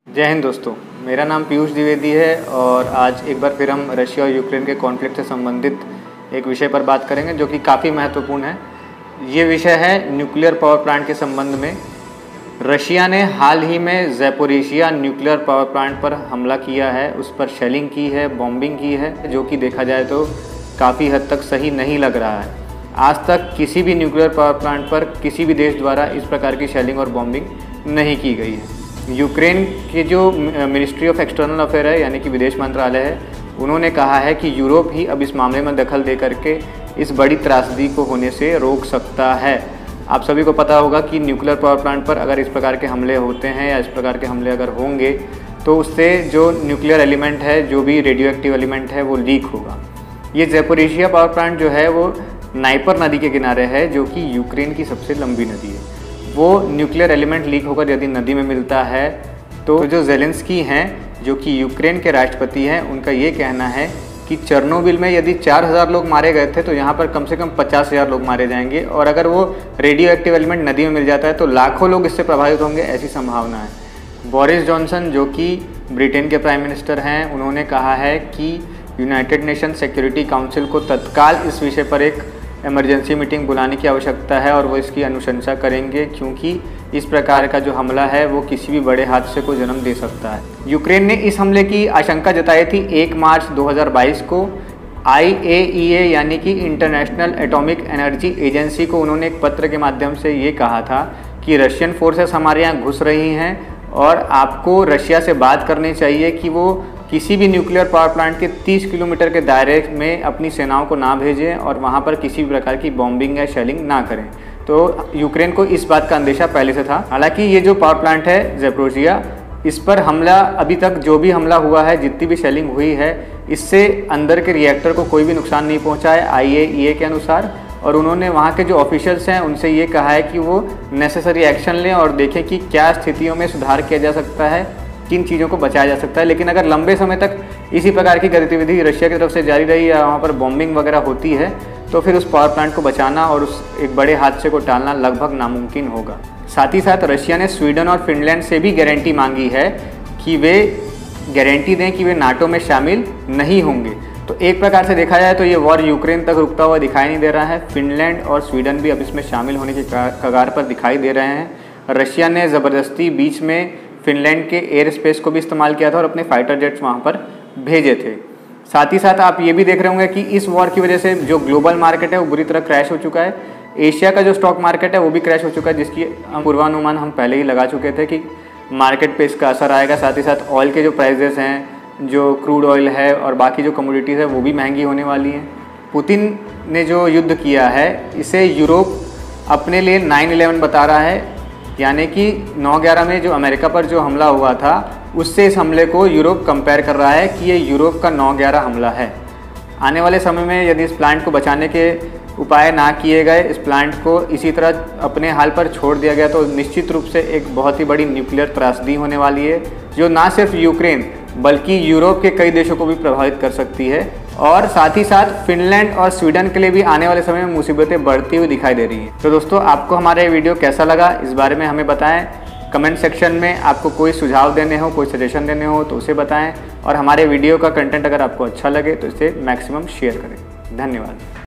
जय हिंद दोस्तों, मेरा नाम पीयूष द्विवेदी है और आज एक बार फिर हम रशिया और यूक्रेन के कॉन्फ्लिक्ट से संबंधित एक विषय पर बात करेंगे जो कि काफ़ी महत्वपूर्ण है। ये विषय है न्यूक्लियर पावर प्लांट के संबंध में। रशिया ने हाल ही में ज़ैपोरिशिया न्यूक्लियर पावर प्लांट पर हमला किया है, उस पर शेलिंग की है, बॉम्बिंग की है, जो कि देखा जाए तो काफ़ी हद तक सही नहीं लग रहा है। आज तक किसी भी न्यूक्लियर पावर प्लांट पर किसी भी देश द्वारा इस प्रकार की शेलिंग और बॉम्बिंग नहीं की गई है। यूक्रेन के जो मिनिस्ट्री ऑफ एक्सटर्नल अफेयर है, यानी कि विदेश मंत्रालय है, उन्होंने कहा है कि यूरोप ही अब इस मामले में दखल दे करके इस बड़ी त्रासदी को होने से रोक सकता है। आप सभी को पता होगा कि न्यूक्लियर पावर प्लांट पर अगर इस प्रकार के हमले होते हैं या इस प्रकार के हमले अगर होंगे तो उससे जो न्यूक्लियर एलिमेंट है, जो भी रेडियो एक्टिव एलिमेंट है, वो लीक होगा। ये ज़ैपोरिशिया पावर प्लांट जो है वो नाइपर नदी के किनारे है, जो कि यूक्रेन की सबसे लंबी नदी है। वो न्यूक्लियर एलिमेंट लीक होकर यदि नदी में मिलता है तो जो ज़ेलेंस्की हैं, जो कि यूक्रेन के राष्ट्रपति हैं, उनका ये कहना है कि चेर्नोबिल में यदि 4000 लोग मारे गए थे तो यहाँ पर कम से कम 50,000 लोग मारे जाएंगे, और अगर वो रेडियो एक्टिव एलिमेंट नदी में मिल जाता है तो लाखों लोग इससे प्रभावित होंगे, ऐसी संभावना है। बोरिस जॉनसन, जो कि ब्रिटेन के प्राइम मिनिस्टर हैं, उन्होंने कहा है कि यूनाइटेड नेशन सिक्योरिटी काउंसिल को तत्काल इस विषय पर एक इमरजेंसी मीटिंग बुलाने की आवश्यकता है और वो इसकी अनुशंसा करेंगे, क्योंकि इस प्रकार का जो हमला है वो किसी भी बड़े हादसे को जन्म दे सकता है। यूक्रेन ने इस हमले की आशंका जताई थी 1 मार्च 2022 को। IAEA यानी कि इंटरनेशनल एटॉमिक एनर्जी एजेंसी को उन्होंने एक पत्र के माध्यम से ये कहा था कि रशियन फोर्सेस हमारे यहाँ घुस रही हैं और आपको रशिया से बात करनी चाहिए कि वो किसी भी न्यूक्लियर पावर प्लांट के 30 किलोमीटर के दायरे में अपनी सेनाओं को ना भेजें और वहाँ पर किसी भी प्रकार की बॉम्बिंग या शेलिंग ना करें। तो यूक्रेन को इस बात का अंदेशा पहले से था। हालांकि ये जो पावर प्लांट है ज़ैपोरिशिया, इस पर हमला अभी तक जो भी हमला हुआ है, जितनी भी शेलिंग हुई है, इससे अंदर के रिएक्टर को कोई भी नुकसान नहीं पहुँचा है IAEA के अनुसार। और उन्होंने वहाँ के जो ऑफिशियल्स हैं उनसे ये कहा है कि वो नेसेसरी एक्शन लें और देखें कि क्या स्थितियों में सुधार किया जा सकता है, किन चीज़ों को बचाया जा सकता है। लेकिन अगर लंबे समय तक इसी प्रकार की गतिविधि रशिया की तरफ से जारी रही या वहाँ पर बॉम्बिंग वगैरह होती है तो फिर उस पावर प्लांट को बचाना और उस एक बड़े हादसे को टालना लगभग नामुमकिन होगा। साथ ही साथ रशिया ने स्वीडन और फिनलैंड से भी गारंटी मांगी है कि वे गारंटी दें कि वे नाटो में शामिल नहीं होंगे। तो एक प्रकार से देखा जाए तो ये वॉर यूक्रेन तक रुकता हुआ दिखाई नहीं दे रहा है। फिनलैंड और स्वीडन भी अब इसमें शामिल होने की कगार पर दिखाई दे रहे हैं। रशिया ने ज़बरदस्ती बीच में फिनलैंड के एयर स्पेस को भी इस्तेमाल किया था और अपने फाइटर जेट्स वहाँ पर भेजे थे। साथ ही साथ आप ये भी देख रहे होंगे कि इस वॉर की वजह से जो ग्लोबल मार्केट है वो बुरी तरह क्रैश हो चुका है। एशिया का जो स्टॉक मार्केट है वो भी क्रैश हो चुका है, जिसकी पूर्वानुमान हम पहले ही लगा चुके थे कि मार्केट पे इसका असर आएगा। साथ ही साथ ऑयल के जो प्राइजेस हैं, जो क्रूड ऑयल है और बाकी जो कमोडिटीज़ है, वो भी महंगी होने वाली हैं। पुतिन ने जो युद्ध किया है इसे यूरोप अपने लिए 9/11 बता रहा है, यानी कि 9/11 में जो अमेरिका पर जो हमला हुआ था उससे इस हमले को यूरोप कंपेयर कर रहा है कि ये यूरोप का 9/11 हमला है। आने वाले समय में यदि इस प्लांट को बचाने के उपाय ना किए गए, इस प्लांट को इसी तरह अपने हाल पर छोड़ दिया गया, तो निश्चित रूप से एक बहुत ही बड़ी न्यूक्लियर त्रासदी होने वाली है, जो ना सिर्फ यूक्रेन बल्कि यूरोप के कई देशों को भी प्रभावित कर सकती है। और साथ ही साथ फिनलैंड और स्वीडन के लिए भी आने वाले समय में मुसीबतें बढ़ती हुई दिखाई दे रही हैं। तो दोस्तों, आपको हमारा ये वीडियो कैसा लगा, इस बारे में हमें बताएं। कमेंट सेक्शन में आपको कोई सुझाव देने हो, कोई सजेशन देने हो तो उसे बताएं। और हमारे वीडियो का कंटेंट अगर आपको अच्छा लगे तो इसे मैक्सिमम शेयर करें। धन्यवाद।